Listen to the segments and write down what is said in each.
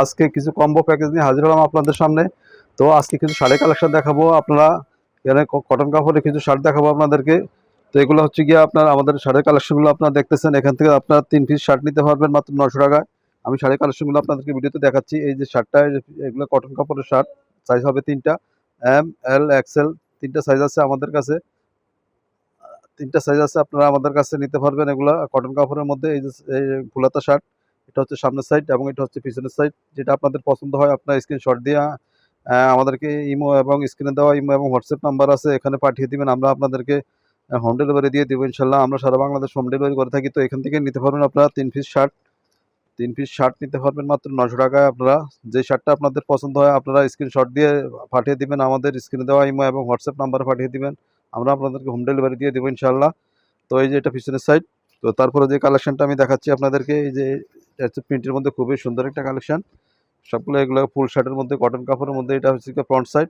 আজকে কিছু combo package নিয়ে হাজির হলাম আপনাদের সামনে। তো আজকে কিছু শাড়ি কালেকশন দেখাবো। আপনারা এখানে কটন কাপড়ে কিছু শার্ট দেখাবো আপনাদেরকে। তো এগুলো হচ্ছে গিয়ে আপনার আমাদের শাড়ির কালেকশনগুলো আপনারা দেখতেছেন। এখান থেকে আপনারা 3 পিস শার্ট নিতে পারবেন মাত্র 900 টাকায়। আমি শাড়ির কালেকশনগুলো আপনাদেরকে ভিডিওতে দেখাচ্ছি। এই যে শার্টটা, এগুলো কটন কাপড়ের শার্ট। সাইজ হবে 3টা, এম, এল, এক্সেল। 3টা সাইজ আছে আমাদের কাছে। 3টা সাইজ আছে, আপনারা আমাদের কাছে নিতে পারবেন। এগুলা কটন কাপড়ের মধ্যে। এই যে এই ফুলাতা শার্ট, এটা হচ্ছে সামনের সাইড এবং এটা হচ্ছে পিছনের সাইড। যেটা আপনাদের পছন্দ হয় আপনারা স্ক্রিনশট দিয়ে আমাদেরকে ইমো এবং স্ক্রিনে দেওয়া ইমো এবং হোয়াটসঅ্যাপ নাম্বার আছে, এখানে পাঠিয়ে দিবেন। আমরা আপনাদেরকে হোম ডেলিভারি দিয়ে দেবো ইনশাল্লাহ। আমরা সারা বাংলাদেশ হোম ডেলিভারি করে থাকি। তো এখান থেকে নিতে পারবেন আপনারা 3 পিস শার্ট নিতে পারবেন মাত্র 900 টাকায়। আপনারা যে শার্টটা আপনাদের পছন্দ হয় আপনারা স্ক্রিনশট দিয়ে পাঠিয়ে দিবেন, আমাদের স্ক্রিনে দেওয়া ইমো এবং হোয়াটসঅ্যাপ নাম্বারে পাঠিয়ে দিবেন। আমরা আপনাদেরকে হোম ডেলিভারি দিয়ে দেবো ইনশাল্লাহ। তো এই যে এটা পিছনের সাইড। তো তারপরে যে কালেকশনটা আমি দেখাচ্ছি আপনাদেরকে, এই যে এটা হচ্ছে প্রিন্টের মধ্যে খুবই সুন্দর একটা কালেকশন। সবগুলো এগুলো ফুল শার্টের মধ্যে, কটন কাপড়ের মধ্যে। এটা হচ্ছে গিয়ে ফ্রন্ট সাইড,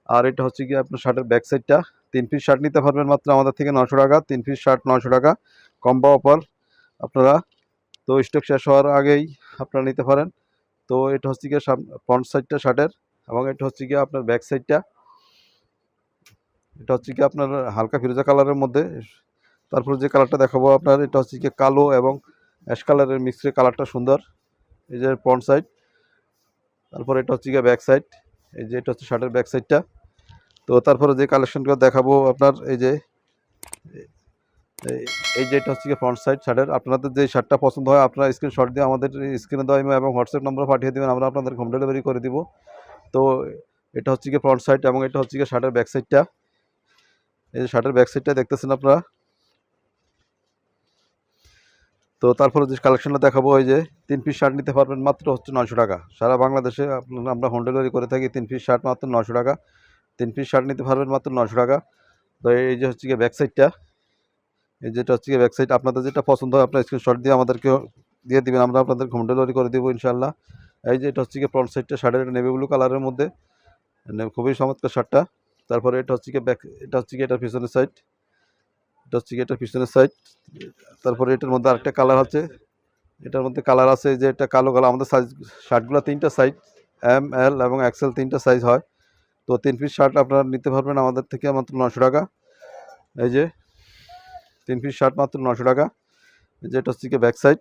আর এটা হচ্ছে গিয়ে আপনার শার্টের ব্যাক সাইডটা। 3 পিস শার্ট নিতে পারবেন মাত্র আমাদের থেকে 900 টাকা। 3 পিস শার্ট 900 টাকা, কম্বো অফার আপনারা। তো স্টক শেষ হওয়ার আগেই আপনারা নিতে পারেন। তো এটা হচ্ছে গিয়ে ফ্রন্ট সাইডটা শার্টের, এবং এটা হচ্ছে গিয়ে আপনার ব্যাক সাইডটা। এটা হচ্ছে গিয়ে আপনার হালকা ফিরোজা কালারের মধ্যে। তারপরে যে কালারটা দেখাবো আপনার, এটা হচ্ছে গিয়ে কালো এবং অ্যাশ কালারের মিক্সড কালারটা সুন্দর। এই যে ফ্রন্ট সাইড, তারপরে এটা হচ্ছে গিয়ে ব্যাক সাইড। এই যে এটা হচ্ছে শার্টের ব্যাক সাইডটা। তো তারপরে যে কালেকশনগুলো দেখাবো আপনার, এই যে এই যে এটা হচ্ছে গিয়ে ফ্রন্ট সাইড শার্টের। আপনাদের যে শার্টটা পছন্দ হয় আপনারা স্ক্রিনশট দিয়ে আমাদের স্ক্রিনে দেওয়া ইমেল এবং হোয়াটসঅ্যাপ নম্বরে পাঠিয়ে দেবেন, আমরা আপনাদের হোম ডেলিভারি করে দিব। তো এটা হচ্ছে গিয়ে ফ্রন্ট সাইড এবং এটা হচ্ছে গিয়ে শার্টের ব্যাক সাইডটা। এই যে শার্টের ব্যাক সাইডটা দেখতেছেন আপনারা। তো তারপরে যে কালেকশনটা দেখাবো, এই যে 3 পিস শার্ট নিতে পারবেন মাত্র হচ্ছে 900 টাকা। সারা বাংলাদেশে আমরা হোম ডেলিভারি করে থাকি। 3 পিস শার্ট মাত্র 900 টাকা। 3 পিস শার্ট নিতে পারবেন মাত্র 900 টাকা। তো এই যে হচ্ছে গিয়ে ব্যাক সাইডটা। এই যেটা হচ্ছে গিয়ে ব্যাক সাইড। আপনাদের যেটা পছন্দ হয় আপনার স্ক্রিনশট দিয়ে আমাদেরকে দিয়ে দিবেন, আমরা আপনাদের হোম ডেলিভারি করে দেবো ইনশাল্লাহ। এই যে এটা হচ্ছে গিয়ে ফ্রন্ট সাইডটা শার্টের, নেভি ব্লু কালারের মধ্যে। খুবই চমৎকার শার্টটা। তারপরে এটা হচ্ছে গিয়ে ব্যাক, এটা হচ্ছে গিয়ে এটার পিছনের সাইড। এটা হচ্ছে গিয়ে এটার পিছনের সাইড। তারপরে এটার মধ্যে আরেকটা কালার আছে। এটার মধ্যে কালার আছে, যে এটা কালো কালার। আমাদের সাইজ শার্টগুলো 3টা সাইজ, এম, এল এবং এক্সেল 3টা সাইজ হয়। তো 3 পিস শার্ট আপনারা নিতে পারবেন আমাদের থেকে মাত্র 900 টাকা। এই যে 3 পিস শার্ট মাত্র 900 টাকা। এই যে এটা হচ্ছে গিয়ে ব্যাক সাইড।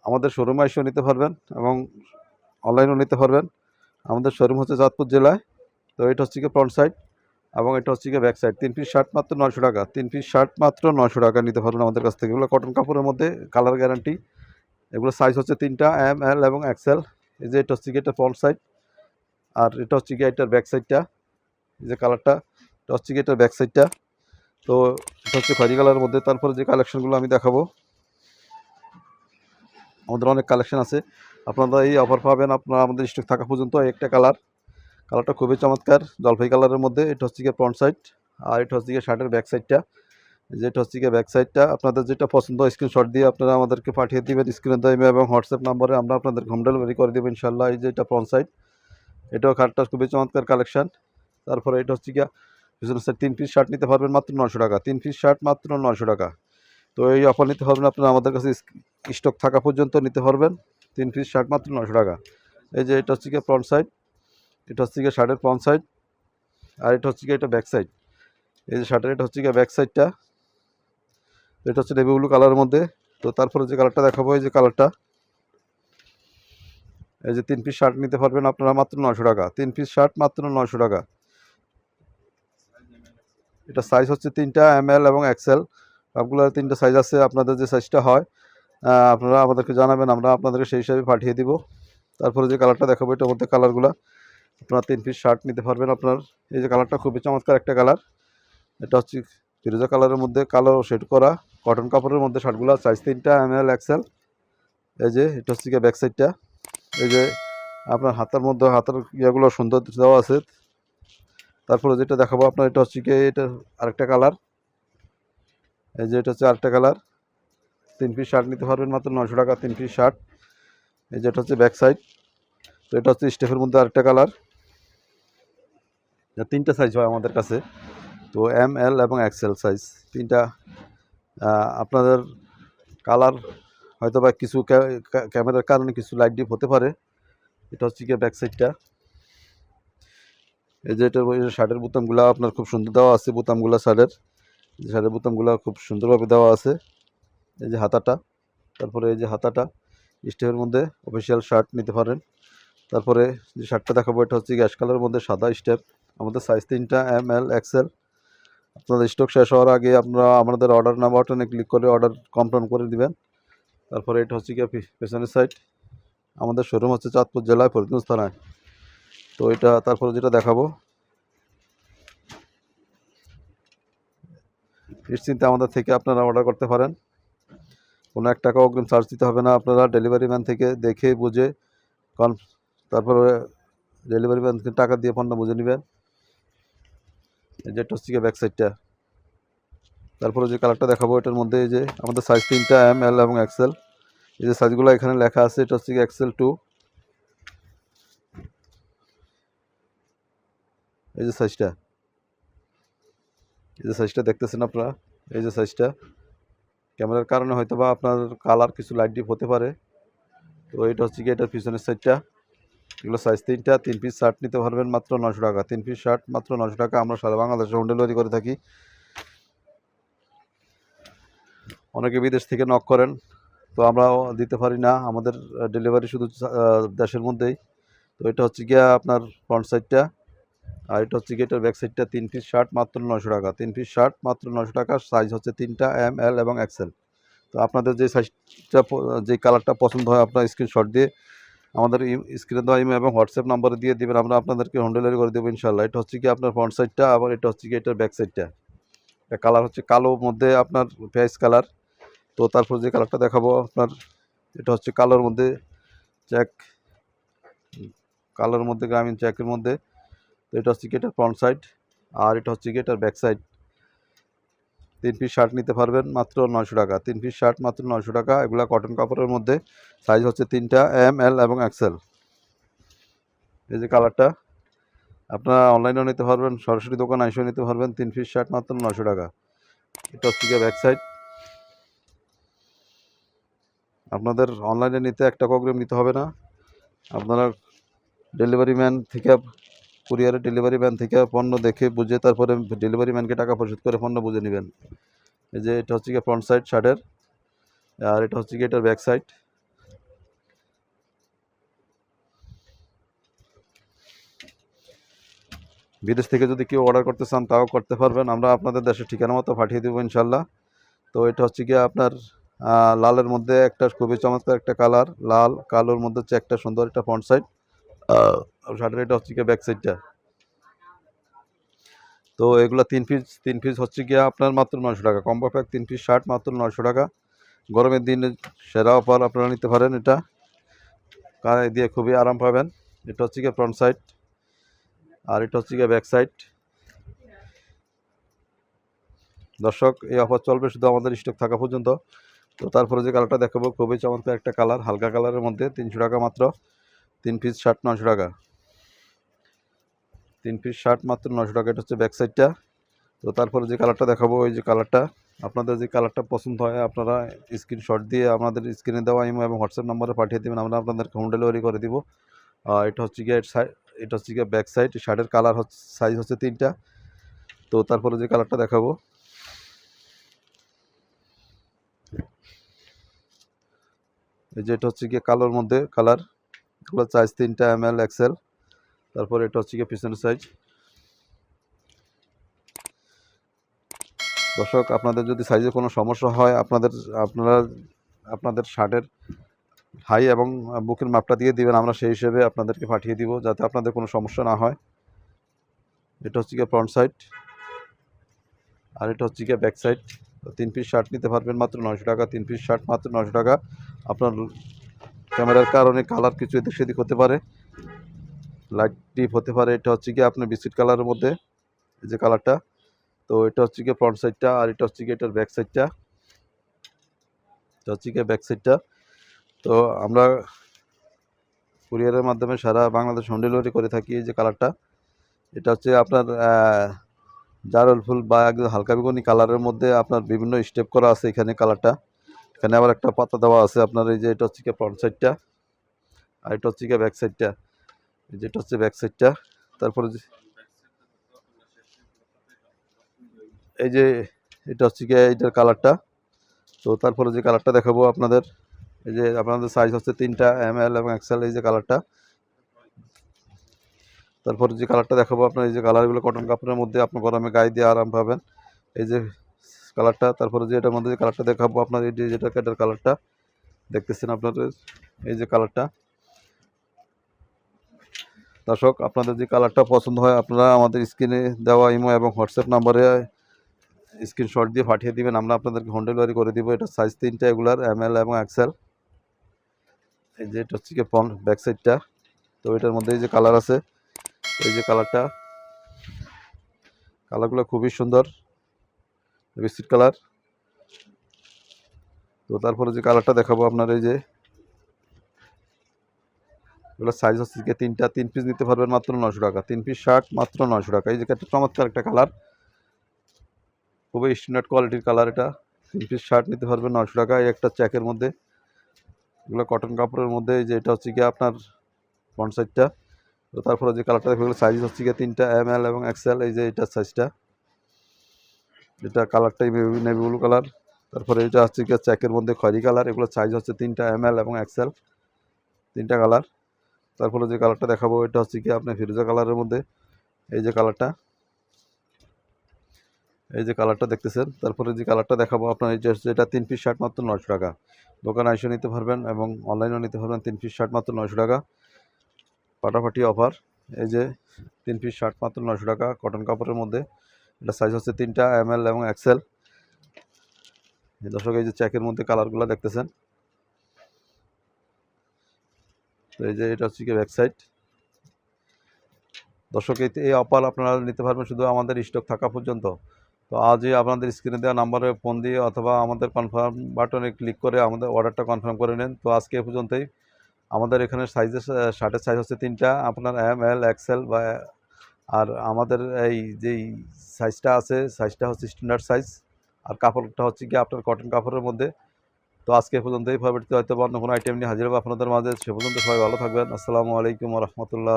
আমাদের শোরুমে এসেও নিতে পারবেন এবং অনলাইনেও নিতে পারবেন। আমাদের শোরুম হচ্ছে চাঁদপুর জেলায়। তো এটা হচ্ছে গিয়ে ফ্রন্ট সাইড এবং এটা হচ্ছে গিয়ে ব্যাক সাইড। 3 পিস শার্ট মাত্র 900 টাকা। 3 পিস শার্ট মাত্র 900 টাকা নিতে পারবেন আমাদের কাছ থেকে। এগুলো কটন কাপড়ের মধ্যে, কালার গ্যারান্টি। এগুলো সাইজ হচ্ছে 3টা, এম, এল এবং এক্সেল। এই যে এটা হচ্ছে গিয়ে এটা ফ্রন্ট সাইড, আর এটা হচ্ছে গিয়ে এটার ব্যাক সাইডটা। এই যে কালারটা, এটা হচ্ছে গিয়ে এটার ব্যাক সাইডটা। তো এটা হচ্ছে খয়েরি কালারের মধ্যে। তারপরে যে কালেকশনগুলো আমি দেখাবো, আমাদের অনেক কালেকশন আছে। আপনারা এই অফার পাবেন আপনারা আমাদের স্টক থাকা পর্যন্ত। একটা কালারটা খুবই চমৎকার, জলপাই কালারের মধ্যে। এটা হচ্ছে গিয়ে ফ্রন্ট সাইড, আর এটা হচ্ছে গিয়ে শার্টের ব্যাক সাইডটা। যেটা হচ্ছে গিয়ে ব্যাক সাইডটা। আপনাদের যেটা পছন্দ স্ক্রিনশট দিয়ে আপনারা আমাদেরকে পাঠিয়ে দিবেন স্ক্রিনে দেওয়া ইমেল এবং হোয়াটসঅ্যাপ নাম্বারে, আমরা আপনাদের হোম ডেলিভারি করে দেবো ইনশাল্লাহ। এই যে এটা ফ্রন্ট সাইড, এটাও কালারটা খুবই চমৎকার কালেকশন। তারপরে এটা হচ্ছে গিয়ে পিছনের সাইড। 3 পিস শার্ট নিতে পারবেন মাত্র 900 টাকা। 3 পিস শার্ট মাত্র 900 টাকা। তো এই অফার নিতে পারবেন আপনারা আমাদের কাছে স্টক থাকা পর্যন্ত নিতে পারবেন। 3 পিস শার্ট মাত্র 900 টাকা। এই যে এটা হচ্ছে গিয়ে ফ্রন্ট সাইড, এটা হচ্ছে গিয়ে শার্টের ফ্রন্ট সাইড, আর এটা হচ্ছে গিয়ে এটা ব্যাক সাইড। এই যে শার্টের এটা হচ্ছে গিয়ে ব্যাক সাইডটা। এটা হচ্ছে নেভি ব্লু কালারের মধ্যে। তো তারপরে যে কালারটা দেখাবো, এই যে কালারটা। এই যে 3 পিস শার্ট নিতে পারবেন আপনারা মাত্র 900 টাকা। 3 পিস শার্ট মাত্র 900 টাকা। এটা সাইজ হচ্ছে 3টা, এম, এল এবং এক্সেল। সবগুলোর 3টা সাইজ আছে। আপনাদের যে সাইজটা হয় আপনারা আমাদেরকে জানাবেন, আমরা আপনাদেরকে সেই হিসাবে পাঠিয়ে দিব। তারপরে যে কালারটা দেখাবো, এটার মধ্যে কালারগুলো আপনারা 3 পিস শার্ট নিতে পারবেন আপনার। এই যে কালারটা খুবই চমৎকার একটা কালার। এটা হচ্ছে ফিরোজা কালারের মধ্যে কালো শেড করা কটন কাপড়ের মধ্যে শার্টগুলো, সাইজ 3টা, এম, এল, এক্সেল। এই যে এটা হচ্ছে গিয়ে ব্যাক সাইডটা। এই যে আপনার হাতের মধ্যে হাতের ইয়েগুলো সুন্দর দেওয়া আছে। তারপরে যেটা দেখাবো আপনার, এটা হচ্ছে গিয়ে এটা আরেকটা কালার। এই যে এটা হচ্ছে আরেকটা কালার। 3 পিস শার্ট নিতে পারবেন মাত্র 900 টাকা। 3 পিস শার্ট। এই যে এটা হচ্ছে ব্যাক সাইড। তো এটা হচ্ছে স্টেফের মধ্যে আরেকটা কালার। 3টা সাইজ হয় আমাদের কাছে। তো এম, এল এবং এক্সেল সাইজ 3টা। আপনাদের কালার হয়তো বা কিছু ক্যামেরার কারণে কিছু লাইট ডিপ হতে পারে। এটা হচ্ছে গিয়ে ব্যাক সাইডটা। এই যে এটার শার্টের বোতামগুলো আপনার খুব সুন্দর দেওয়া আছে, বোতামগুলো শার্টের বোতামগুলো খুব সুন্দরভাবে দেওয়া আছে। এই যে হাতাটা, তারপরে এই যে হাতাটা স্টেপের মধ্যে অফিসিয়াল শার্ট নিতে পারেন। তারপরে যে শার্টটা দেখাবো এটা হচ্ছে গ্যাস কালারের মধ্যে সাদা স্টেপ। আমাদের সাইজ 3টা, ML XL। আপনাদের স্টক শেষ হওয়ার আগে আপনারা আমাদের অর্ডার নাম্বার বাটনে ক্লিক করে অর্ডার কনফার্ম করে দিবেন। তারপরে এটা হচ্ছে গিয়ে পেছনের সাইড। আমাদের শোরুম হচ্ছে চাঁদপুর জেলায় ফরিদগঞ্জ থানায়। তো এটা তারপরে যেটা দেখাবো, নিশ্চিন্তে আমাদের থেকে আপনারা অর্ডার করতে পারেন। কোনো 1 টাকা অগ্রিম চার্জ দিতে হবে না। আপনারা ডেলিভারি ম্যান থেকে দেখে বুঝে তারপরে ডেলিভারি ম্যান থেকে টাকা দিয়ে পণ্য বুঝে নেবেন। এই যে এটা হচ্ছে ব্যাক সাইডটা। তারপরে যে কালারটা দেখাবো এটার মধ্যে এই যে আমাদের সাইজ 3টা, ML এবং XL। এই যে সাইজগুলো এখানে লেখা আছে, এটা হচ্ছে XL2। এই যে সাইজটা দেখতেছেন আপনারা, এই যে সাইজটা। ক্যামেরার কারণে হয়তো বা আপনার কালার কিছু লাইট ডিপ হতে পারে। তো এটা হচ্ছে কি এটার পিছনের সাইডটা। এগুলো সাইজ 3টা, 3 পিস শার্ট নিতে পারবেন মাত্র 900 টাকা। 3 পিস শার্ট মাত্র 900 টাকা। আমরা সারা বাংলাদেশে হোম ডেলিভারি করে থাকি। অনেকে বিদেশ থেকে নক করেন, তো আমরাও দিতে পারি না, আমাদের ডেলিভারি শুধু দেশের মধ্যেই। তো এটা হচ্ছে গিয়া আপনার ফ্রন্ট সাইডটা, আর এটা হচ্ছে গিয়ে এটার ব্যাক সাইডটা। 3 পিস শার্ট মাত্র 900 টাকা। 3 পিস শার্ট মাত্র 900 টাকা। সাইজ হচ্ছে 3টা, ML এবং XL। তো আপনাদের যে সাইজটা, যে কালারটা পছন্দ হয় আপনার স্ক্রিনশট দিয়ে আমাদের স্ক্রিনে দেওয়া ইমেল এবং হোয়াটসঅ্যাপ নাম্বারে দিয়ে দেবেন, আমরা আপনাদেরকে হোম ডেলিভারি করে দেবো ইনশাল্লাহ। এটা হচ্ছে কি আপনার ফ্রন্ট সাইডটা, আবার এটা হচ্ছে কি এটার ব্যাক সাইডটা। এটা কালার হচ্ছে কালোর মধ্যে আপনার পেঁয়াজ কালার। তো তারপর যে কালারটা দেখাবো আপনার, এটা হচ্ছে কালোর মধ্যে চেক, কালোর মধ্যে গ্রামীণ চেকের মধ্যে। তো এটা হচ্ছে কি এটার ফ্রন্ট সাইড, আর এটা হচ্ছে কি এটার ব্যাক সাইড। 3 পিস শার্ট নিতে পারবেন মাত্র 900 টাকা। 3 পিস শার্ট মাত্র 900 টাকা। এগুলা কটন কাপড়ের মধ্যে, সাইজ হচ্ছে 3টা, ML এবং XL। এই যে কালারটা, আপনারা অনলাইনেও নিতে পারবেন, সরাসরি দোকানে এসেও নিতে পারবেন। 3 পিস শার্ট মাত্র 900 টাকা। এটা হচ্ছে গিয়ে ব্যাক সাইড। আপনাদের অনলাইনে নিতে 1 টাকা অগ্রিম নিতে হবে না। আপনারা ডেলিভারি ম্যান থেকে, কুরিয়ারের ডেলিভারি ম্যান থেকে পণ্য দেখে বুঝে তারপরে ডেলিভারি ম্যানকে টাকা পরিশোধ করে পণ্য বুঝে নেবেন। এই যে এটা হচ্ছে গিয়ে ফ্রন্ট সাইড শার্টের, আর এটা হচ্ছে গিয়ে এটার ব্যাক সাইড। বিদেশ থেকে যদি কেউ অর্ডার করতে চান তাও করতে পারবেন, আমরা আপনাদের দেশের ঠিকানা মতো পাঠিয়ে দেবো ইনশাল্লাহ। তো এটা হচ্ছে গিয়ে আপনার লালের মধ্যে একটা খুবই চমৎকার একটা কালার, লাল কালোর মধ্যে হচ্ছে একটা সুন্দর একটা ফ্রন্ট সাইড। শার্টের এটা হচ্ছে গিয়ে ব্যাক সাইডটা। তো এগুলো 3 পিস হচ্ছে গিয়ে আপনার মাত্র 900 টাকা। কম্বো প্যাক 3 পিস শার্ট মাত্র 900 টাকা। গরমের দিনে সেরা অফার, আপনারা নিতে পারেন। এটা গায়ে দিয়ে খুবই আরাম পাবেন। এটা হচ্ছে গিয়ে ফ্রন্ট সাইড, আর এটা হচ্ছে গিয়ে ব্যাক সাইড। দর্শক, এই অফার চলবে শুধু আমাদের স্টক থাকা পর্যন্ত। তো তারপরে যে কালারটা দেখাবো, খুবই চমৎকার একটা কালার, হালকা কালারের মধ্যে 300 টাকা মাত্র। 3 পিস শার্ট 900 টাকা। 3 পিস শার্ট মাত্র 900 টাকা। এটা হচ্ছে ব্যাক সাইডটা। তো তারপরে যে কালারটা দেখাবো, ওই যে কালারটা, আপনাদের যে কালারটা পছন্দ হয় আপনারা স্ক্রিনশট দিয়ে আমাদের স্ক্রিনে দেওয়া ইমো এবং হোয়াটসঅ্যাপ নাম্বারে পাঠিয়ে দেবেন, আমরা আপনাদেরকে হোম ডেলিভারি করে দিব। এটা হচ্ছে গিয়ে এটা হচ্ছে গিয়ে ব্যাক সাইড। শার্টের কালার হচ্ছে, সাইজ হচ্ছে 3টা। তো তারপরে যে কালারটা দেখাবো, এই যে এটা হচ্ছে গিয়ে কালোর মধ্যে কালার, এগুলো সাইজ 3টা, ML XL। তারপরে এটা হচ্ছে গিয়ে পিছনের সাইজ। দর্শক, আপনাদের যদি সাইজে কোনো সমস্যা হয় আপনাদের শার্টের হাই এবং বুকের মাপটা দিয়ে দিবেন, আমরা সেই হিসেবে আপনাদেরকে পাঠিয়ে দিব যাতে আপনাদের কোনো সমস্যা না হয়। এটা হচ্ছে গিয়ে ফ্রন্ট সাইড, আর এটা হচ্ছে গিয়ে ব্যাক সাইড। 3 পিস শার্ট নিতে পারবেন মাত্র 900 টাকা। 3 পিস শার্ট মাত্র 900 টাকা। আপনার ক্যামেরার কারণে কালার কিছু এদিক সেদিক হতে পারে, লাইট ডিপ হতে পারে। এটা হচ্ছে গিয়ে আপনার বিস্কিট কালারের মধ্যে, এই যে কালারটা। তো এটা হচ্ছে গিয়ে ফ্রন্ট সাইডটা, আর এটা হচ্ছে গিয়ে এটার ব্যাক সাইডটা। এটা হচ্ছে গিয়ে ব্যাক সাইডটা। তো আমরা কুরিয়ারের মাধ্যমে সারা বাংলাদেশ হোম ডেলিভারি করে থাকি। এই যে কালারটা, এটা হচ্ছে আপনার জারল ফুল বা একদম হালকা বেগুনি কালারের মধ্যে আপনার বিভিন্ন স্টেপ করা আছে এখানে কালারটা। এখানে আবার একটা পাতা দেওয়া আছে আপনার, এই যে এটা হচ্ছে কি ফ্রন্ট সাইডটা, আর এটা হচ্ছে কি ব্যাক সাইডটা, এই যেটা হচ্ছে ব্যাক সাইডটা। তারপরে এই যে এটা হচ্ছে কি এইটার কালারটা। তো তারপরে যে কালারটা দেখাবো আপনাদের, এই যে আপনাদের সাইজ হচ্ছে 3টা ML এবং XL, এই যে কালারটা। তারপরে যে কালারটা দেখাবো আপনার, এই যে কালারগুলো কটন কাপড়ের মধ্যে আপনার গরমে গায়ে দিয়ে আরাম পাবেন, এই যে কালারটা। তারপরে যে এটার মধ্যে যে কালারটা দেখাবো আপনার, এই যে যেটা এটার কালারটা দেখতেছেন আপনাদের, এই যে কালারটা। দর্শক, আপনাদের যে কালারটা পছন্দ হয় আপনারা আমাদের স্ক্রিনে দেওয়া ইমো এবং হোয়াটসঅ্যাপ নাম্বারে স্ক্রিনশট দিয়ে পাঠিয়ে দিবেন, আমরা আপনাদেরকে হোম ডেলিভারি করে দিব। এটা সাইজ 3টা এগুলার ML এবং XL। এই যে এটা হচ্ছে কি ফ্রন্ট ব্যাক সাইডটা। তো এটার মধ্যে এই যে কালার আছে, এই যে কালারটা, কালারগুলো খুবই সুন্দর, বিস্কিট কালার। তো তারপরে যে কালারটা দেখাবো আপনার, এই যে এগুলো সাইজ হচ্ছে কি 3টা, 3 পিস নিতে পারবেন মাত্র 900 টাকা, 3 পিস শার্ট মাত্র 900 টাকা। এই যে একটা চমৎকার একটা কালার, খুবই স্ট্যান্ডার্ড কোয়ালিটির কালার এটা। 3 পিস শার্ট নিতে পারবেন 900 টাকা। এই একটা চেকের মধ্যে, এগুলো কটন কাপড়ের মধ্যে। এই যে এটা হচ্ছে কি আপনার ফ্রন্ট সাইডটা। তো তারপরে যে কালারটা দেখো, এগুলো সাইজ হচ্ছে কি 3টা ML এবং XL। এই যে এটার সাইজটা, এটা কালারটাই নেভি ব্লু কালার। তারপরে এটা হচ্ছে কি চেকের মধ্যে খয়েরি কালার, এগুলো সাইজ হচ্ছে 3টা ML এবং XL, 3টা কালার। তারপরে যে কালারটা দেখাবো, এটা হচ্ছে কি আপনার ফিরোজা কালারের মধ্যে, এই যে কালারটা, এই যে কালারটা দেখতেছেন। তারপরে যে কালারটা দেখাবো আপনার, এই যে এটা 3 পিস শার্ট মাত্র 900 টাকা। দোকানে এসে নিতে পারবেন এবং অনলাইনেও নিতে পারবেন। 3 পিস শার্ট মাত্র 900 টাকা, ফাটাফাটি অফার। এই যে 3 পিস শার্ট মাত্র 900 টাকা কটন কাপড়ের মধ্যে। এটা সাইজ হচ্ছে 3টা ML এবং XL। এই দর্শক, এই যে চেকের মধ্যে কালারগুলো দেখতেছেন। তো এই যে এটা হচ্ছে কি ব্যাক সাইড। দর্শক, এই অফার আপনারা নিতে পারবেন শুধু আমাদের স্টক থাকা পর্যন্ত। তো আজই আপনাদের স্ক্রিনে দেওয়া নাম্বারে ফোন দিয়ে অথবা আমাদের কনফার্ম বাটনে ক্লিক করে আমাদের অর্ডারটা কনফার্ম করে নেন। তো আজকে এ পর্যন্তই। আমাদের এখানে শার্টের সাইজ হচ্ছে 3টা, আপনার ML XL বা, আর আমাদের এই যেই সাইজটা আছে, সাইজটা হচ্ছে স্ট্যান্ডার্ড সাইজ, আর কাপড়টা হচ্ছে কি আপনার কটন কাপড়ের মধ্যে। তো আজকে এ পর্যন্তই, পরবর্তীতে হয়তো অন্য কোনো আইটেম নিয়ে হাজির হবে আপনাদের মাঝে। সে পর্যন্ত সবাই ভালো থাকবেন। আসসালামু আলাইকুম ওয়া রাহমাতুল্লাহ।